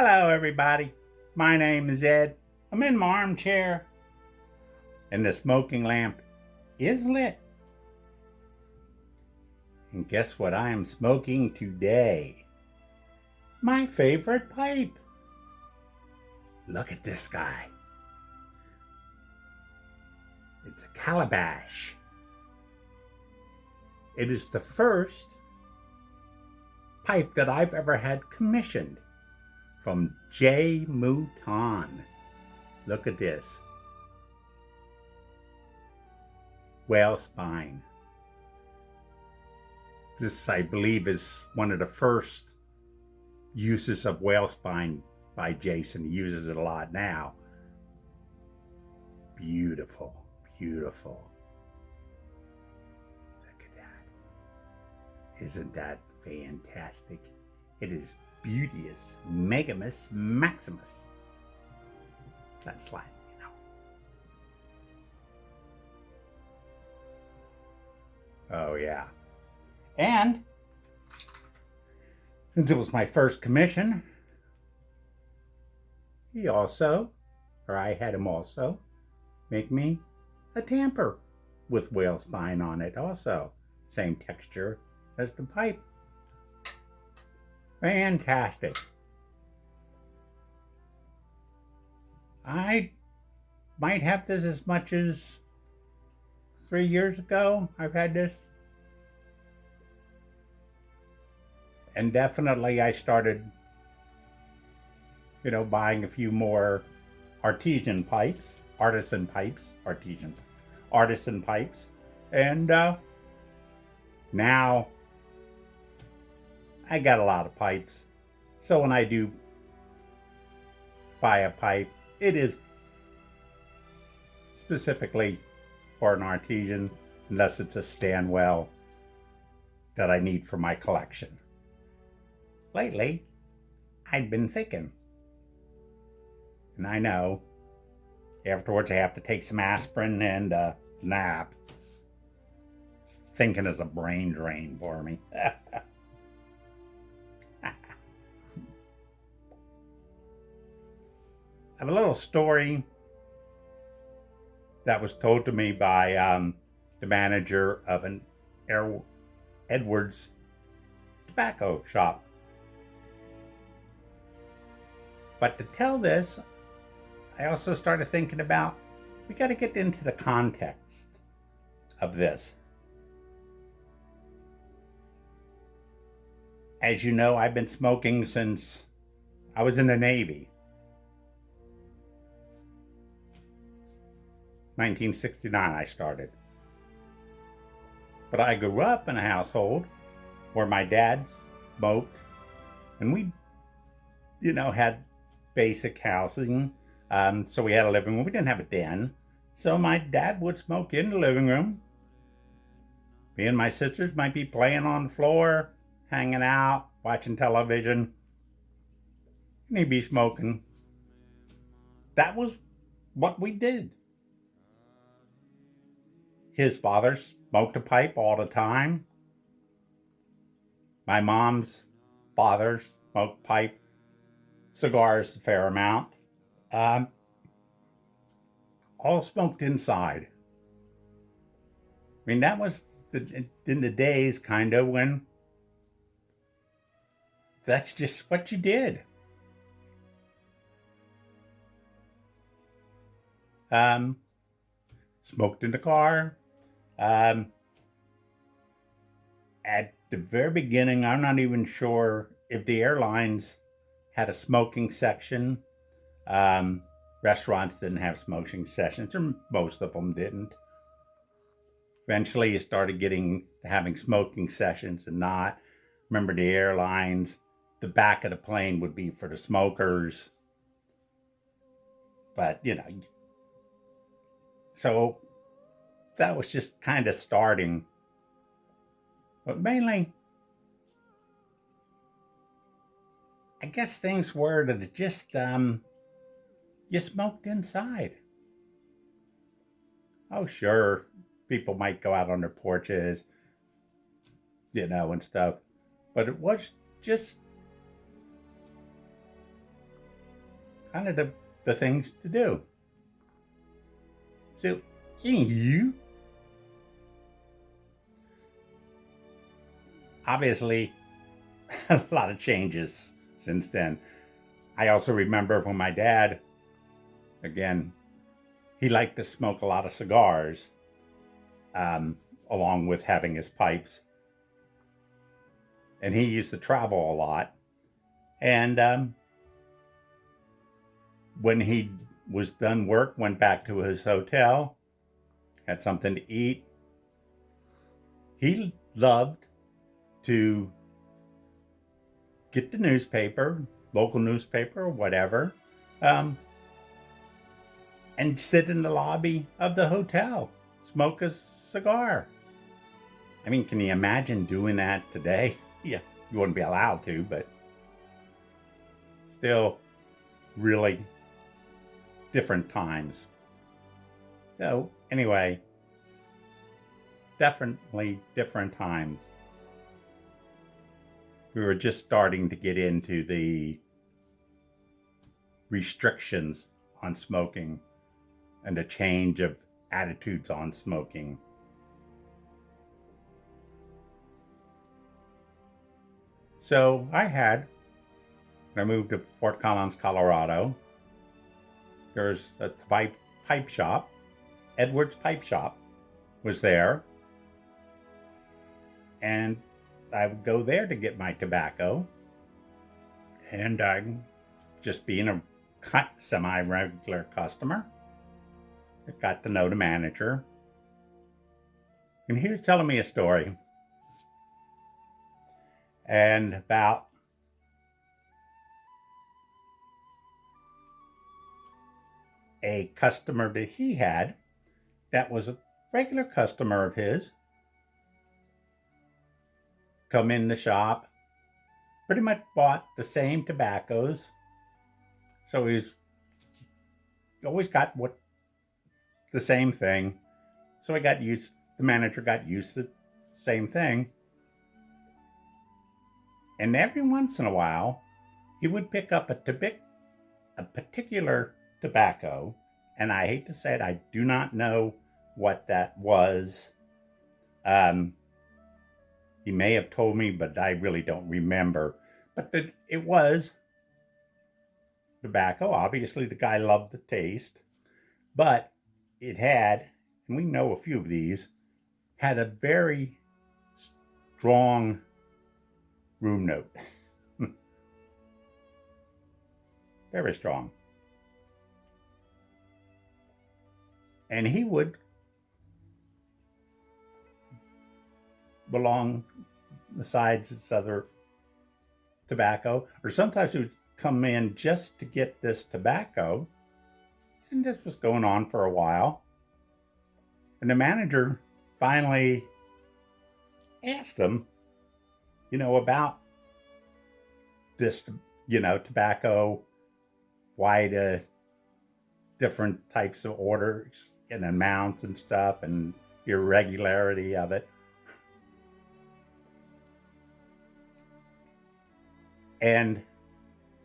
Hello, everybody. My name is Ed. I'm in my armchair, and the smoking lamp is lit. And guess what I am smoking today? My favorite pipe. Look at this guy. It's a calabash. It is the first pipe that I've ever had commissioned from J. Mouton. Look at this. Whale spine. This, I believe, is one of the first uses of whale spine by Jason. He uses it a lot now. Beautiful, beautiful. Look at that. Isn't that fantastic? It is Beauteous Megamus Maximus. That's Latin, you know. Oh, yeah. And since it was my first commission, I had him also make me a tamper with whale spine on it also. Same texture as the pipe. Fantastic. I might have this as much as 3 years ago. I've had this. And definitely I started, buying a few more artisan pipes. And now I got a lot of pipes. So when I do buy a pipe, it is specifically for an artisan, unless it's a Stanwell that I need for my collection. Lately, I've been thinking, and I know afterwards I have to take some aspirin and a nap. Thinking is a brain drain for me. I have a little story that was told to me by the manager of an Edwards tobacco shop. But to tell this, I also started thinking about, we got to get into the context of this. As you know, I've been smoking since I was in the Navy. 1969 I started. But I grew up in a household where my dad smoked, and we, had basic housing. So we had a living room. We didn't have a den. So my dad would smoke in the living room. Me and my sisters might be playing on the floor, hanging out, watching television. And he'd be smoking. That was what we did. His father smoked a pipe all the time. My mom's father smoked pipe, cigars a fair amount. All smoked inside. I mean, that was in the days kind of when that's just what you did. Smoked in the car. At the very beginning, I'm not even sure if the airlines had a smoking section. Restaurants didn't have smoking sessions, or most of them didn't. Eventually, you started having smoking sessions and not. Remember the airlines, the back of the plane would be for the smokers. But, so that was just kind of starting. But mainly, I guess things were that it just, you smoked inside. Oh, sure, people might go out on their porches, and stuff. But it was just kind of the things to do. So, anywho, obviously, a lot of changes since then. I also remember when my dad, again, he liked to smoke a lot of cigars, along with having his pipes. And he used to travel a lot. And when he was done work, went back to his hotel, had something to eat, he loved to get the newspaper, local newspaper or whatever, and sit in the lobby of the hotel, smoke a cigar. I mean, can you imagine doing that today? Yeah, you wouldn't be allowed to, but still really different times. So anyway, definitely different times. We were just starting to get into the restrictions on smoking and the change of attitudes on smoking. So when I moved to Fort Collins, Colorado, there's a pipe shop. Edwards Pipe Shop was there. And I would go there to get my tobacco. And I, just being a semi-regular customer, I got to know the manager. And he was telling me a story. And about a customer that he had that was a regular customer of his come in the shop, pretty much bought the same tobaccos. So he's always got the same thing. So the manager got used to the same thing. And every once in a while, he would pick up a particular tobacco, and I hate to say it, I do not know what that was. He may have told me, but I really don't remember. But it was tobacco. Obviously, the guy loved the taste, but it had, and we know a few of these, had a very strong room note. Very strong. And he would belong besides its other tobacco, or sometimes he would come in just to get this tobacco. And this was going on for a while. And the manager finally asked them, about this, tobacco, why the different types of orders and amounts and stuff and irregularity of it. And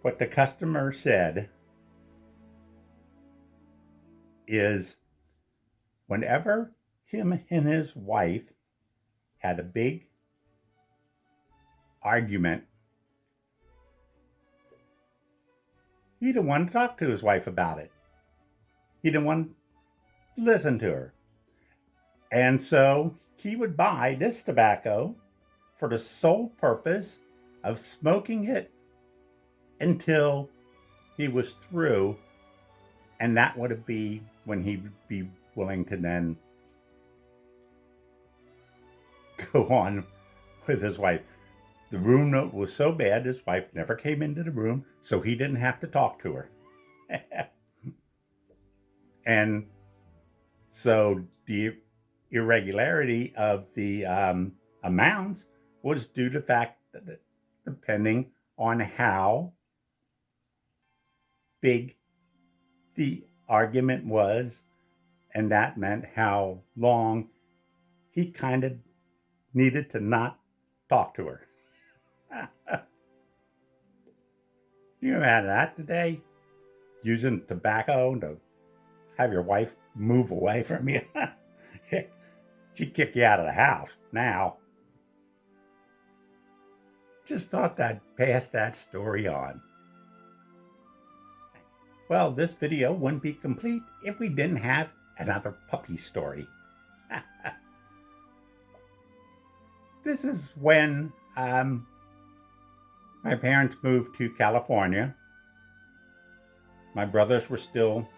what the customer said is whenever him and his wife had a big argument, he didn't want to talk to his wife about it. He didn't want to listen to her. And so he would buy this tobacco for the sole purpose of smoking it until he was through. And that would be when he would be willing to then go on with his wife. The room note was so bad, his wife never came into the room, so he didn't have to talk to her. And so the irregularity of the amounts was due to the fact that depending on how big the argument was, and that meant how long he kind of needed to not talk to her. Can you imagine that today? using tobacco to have your wife move away from you. She'd kick you out of the house now. Just thought I'd pass that story on. Well, this video wouldn't be complete if we didn't have another puppy story. This is when my parents moved to California. My brothers were still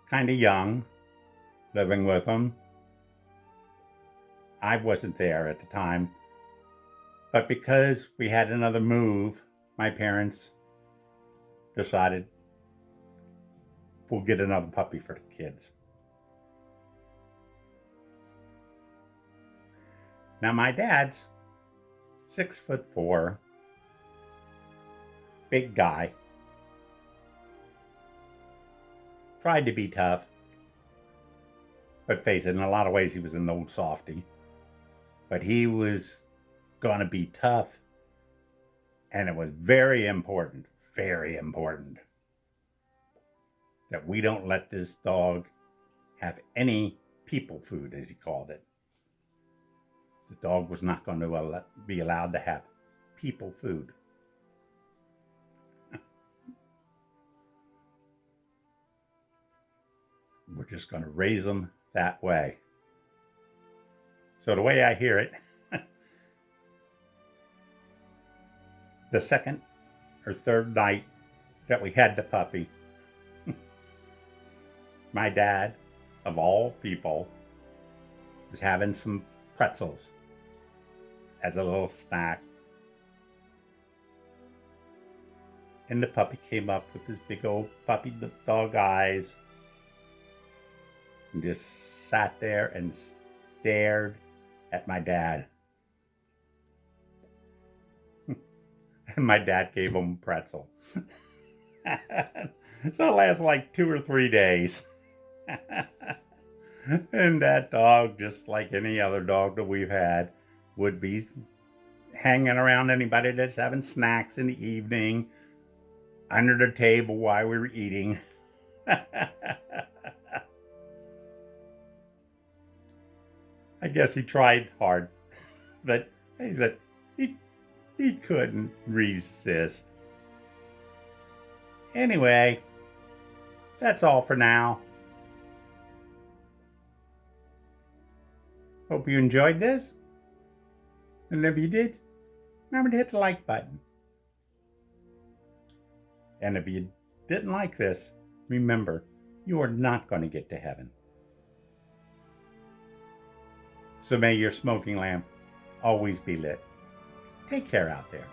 kind of young, living with them. I wasn't there at the time. But because we had another move, my parents decided we'll get another puppy for the kids. Now my dad's 6'4", big guy. Tried to be tough, but face it, in a lot of ways he was an old softy. But he was gonna be tough, and it was very important that we don't let this dog have any people food, as he called it. The dog was not going to be allowed to have people food. We're just going to raise them that way. So the way I hear it, the second or third night that we had the puppy, my dad, of all people, was having some pretzels as a little snack. And the puppy came up with his big old puppy dog eyes and just sat there and stared at my dad. And my dad gave him a pretzel. So it lasted like 2 or 3 days. And that dog, just like any other dog that we've had, would be hanging around anybody that's having snacks in the evening, under the table while we were eating. I guess he tried hard, but he said he couldn't resist. Anyway, that's all for now. Hope you enjoyed this. And if you did, remember to hit the like button. And if you didn't like this, remember, you are not going to get to heaven. So may your smoking lamp always be lit. Take care out there.